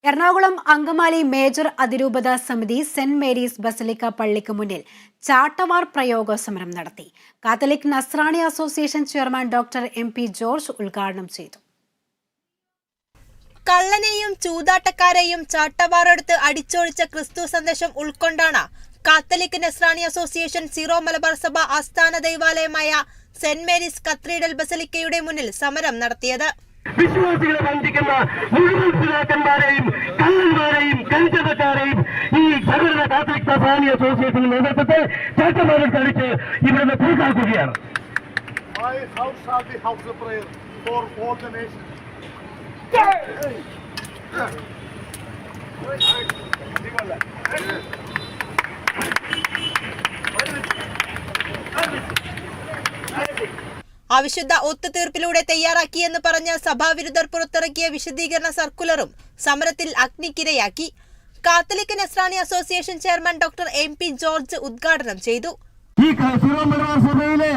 Ernakulam Angamaly major അതിരൂപത സമിതി saint Mary's basilica പള്ളിക്ക് മുന്നിൽ ചാട്ടവാർ പ്രയോഗ സമരം നടത്തി. Catholic Nasrani association chairman doctor MP. George ഉദ്ഘാടനം ചെയ്തു. കള്ളനെയും ചൂതാട്ടക്കാരെയും ചാട്ടവാറെടുത്ത് അടിച്ചൊഴിച്ച ക്രിസ്തു സന്ദേശം ഉൾക്കൊണ്ടാണ് Catholic Nasrani association Syro Malabar സഭ ആസ്ഥാന ദൈവാലയമായ സെന്റ് മേരീസ് കത്തീഡ്രൽ ബസലിക്കയുടെ മുന്നിൽ സമരം നടത്തിയത്. വിശ്വാസികളെ വഞ്ചിക്കുന്ന മുഴുവൻ പിതാക്കന്മാരെയും കള്ളന്മാരെയും കഞ്ചതക്കാരെയും ഈ സഹകരണ കാത്തലിക് നസ്രാണി അസോസിയേഷന്റെ നേതൃത്വത്തിൽ ചാട്ടവാറെടുത്ത് അടിച്ച് ഇവിടുന്ന് പുറത്താക്കുകയാണ്. അവിശുദ്ധ ഒത്തുതീർപ്പിലൂടെ തയ്യാറാക്കിയെന്ന് പറഞ്ഞ സഭാവിരുദ്ധർ പുറത്തിറക്കിയ വിശദീകരണ സർക്കുലറും സമരത്തിൽ അഗ്നിക്കിരയാക്കി. Catholic Nasrani association chairman doctor MP. George ഉദ്ഘാടനം ചെയ്തു. ഈ സീറോ മലബാർ സഭയിലെ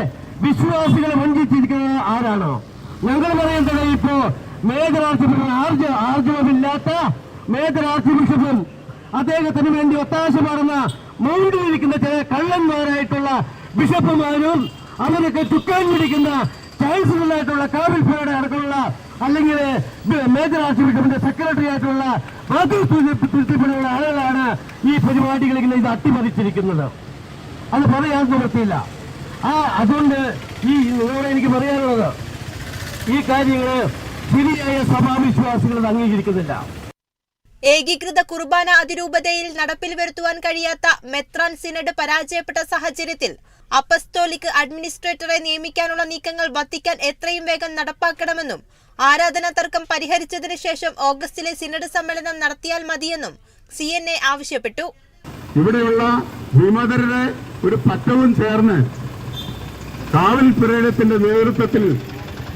വിശ്വാസികളെ വഞ്ചിച്ചിരിക്കുന്നത് ആരാണോ? ഞങ്ങൾ പറയുന്നത് ഇപ്പോ മേജർ ആർച്ച് ബിഷപ്പ് ആർജവമില്ലാത്ത മേജർ ആർച്ച് ബിഷപ്പും അദ്ദേഹത്തിന് വേണ്ടി ഒത്താശ പാടുന്ന മൗണ്ടിലിരിക്കുന്ന ചില കള്ളന്മാരായിട്ടുള്ള ബിഷപ്പുമാരും അവരൊക്കെ ചുക്കാൻ പിടിക്കുന്ന ചാൻസലറായിട്ടുള്ള കാവിൽഫയുടെ അടക്കമുള്ള അല്ലെങ്കിൽ മേജർ ആർച്ച് ബിഷപ്പിന്റെ സെക്രട്ടറി ആയിട്ടുള്ള മാതൃത്വത്തിലുള്ള ആളുകളാണ് ഈ പരിപാടികൾ ഇങ്ങനെ ഇത് അട്ടിമറിച്ചിരിക്കുന്നത്. അത് പറയാൻ നിവൃത്തിയില്ല. അതുകൊണ്ട് നിങ്ങളോട് എനിക്ക് പറയാനുള്ളത്, ഈ കാര്യങ്ങള് ശരിയായ സഭാവിശ്വാസികൾ അംഗീകരിക്കുന്നില്ല. ഏകീകൃത കുർബാന അതിരൂപതയിൽ നടപ്പിൽ വരുത്തുവാൻ കഴിയാത്ത മെത്രാൻ സിനഡ് പരാജയപ്പെട്ട സാഹചര്യത്തിൽ അപ്പസ്തോലിക് അഡ്മിനിസ്ട്രേറ്ററെ നിയമിക്കാനുള്ള നീക്കങ്ങൾ വത്തിക്കാൻ എത്രയും വേഗം നടപ്പാക്കണമെന്നും ആരാധനാ തർക്കം പരിഹരിച്ചതിനു ശേഷം ഓഗസ്റ്റിലെ സിനഡ് സമ്മേളനം നടത്തിയാൽ മതിയെന്നും CNA ആവശ്യപ്പെട്ടു. ഇവിടെയുള്ള വിമതരുടെ ഒരു പറ്റവും ചേർന്ന് കാവൽ പ്രേരത്തിന്റെ നേതൃത്വത്തിൽ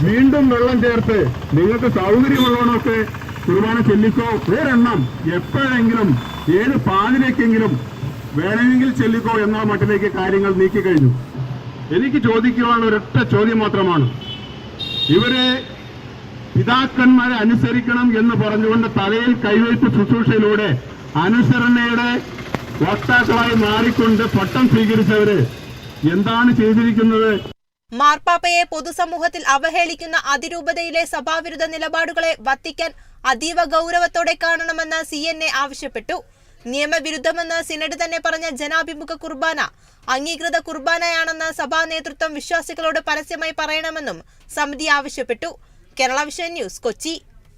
വീണ്ടും വെള്ളം ചേർത്ത് നിങ്ങൾക്ക് സൗകര്യമുള്ളവനൊക്കെ കുർബാന ചെല്ലിക്കോ, ഒരെണ്ണം എപ്പോഴെങ്കിലും ഏത് പാതിരേക്കെങ്കിലും വേണമെങ്കിൽ ചെല്ലിക്കോ എന്ന മട്ടിലേക്ക് കാര്യങ്ങൾ നീക്കിക്കഴിഞ്ഞു. എനിക്ക് ചോദിക്കുവാനുള്ള ഒരൊറ്റ ചോദ്യം മാത്രമാണ്, ഇവരെ പിതാക്കന്മാരെ അനുസരിക്കണം എന്ന് പറഞ്ഞുകൊണ്ട് തലയിൽ കൈവയ്പ് ശുശ്രൂഷയിലൂടെ അനുസരണയുടെ വക്താക്കളായി മാറിക്കൊണ്ട് പട്ടം സ്വീകരിച്ചവര് എന്താണ് ചെയ്തിരിക്കുന്നത്? മാർപ്പാപ്പയെ പൊതുസമൂഹത്തിൽ അവഹേളിക്കുന്ന അതിരൂപതയിലെ സഭാവിരുദ്ധ നിലപാടുകളെ വത്തിക്കാൻ അതീവ ഗൗരവത്തോടെ കാണണമെന്ന് CNA ആവശ്യപ്പെട്ടു. നിയമവിരുദ്ധമെന്ന് സിനഡ് തന്നെ പറഞ്ഞ ജനാഭിമുഖ കുർബാന അംഗീകൃത കുർബാനയാണെന്ന് സഭാ നേതൃത്വം വിശ്വാസികളോട് പരസ്യമായി പറയണമെന്നും സമിതി ആവശ്യപ്പെട്ടു. Kerala vision news, Kochi.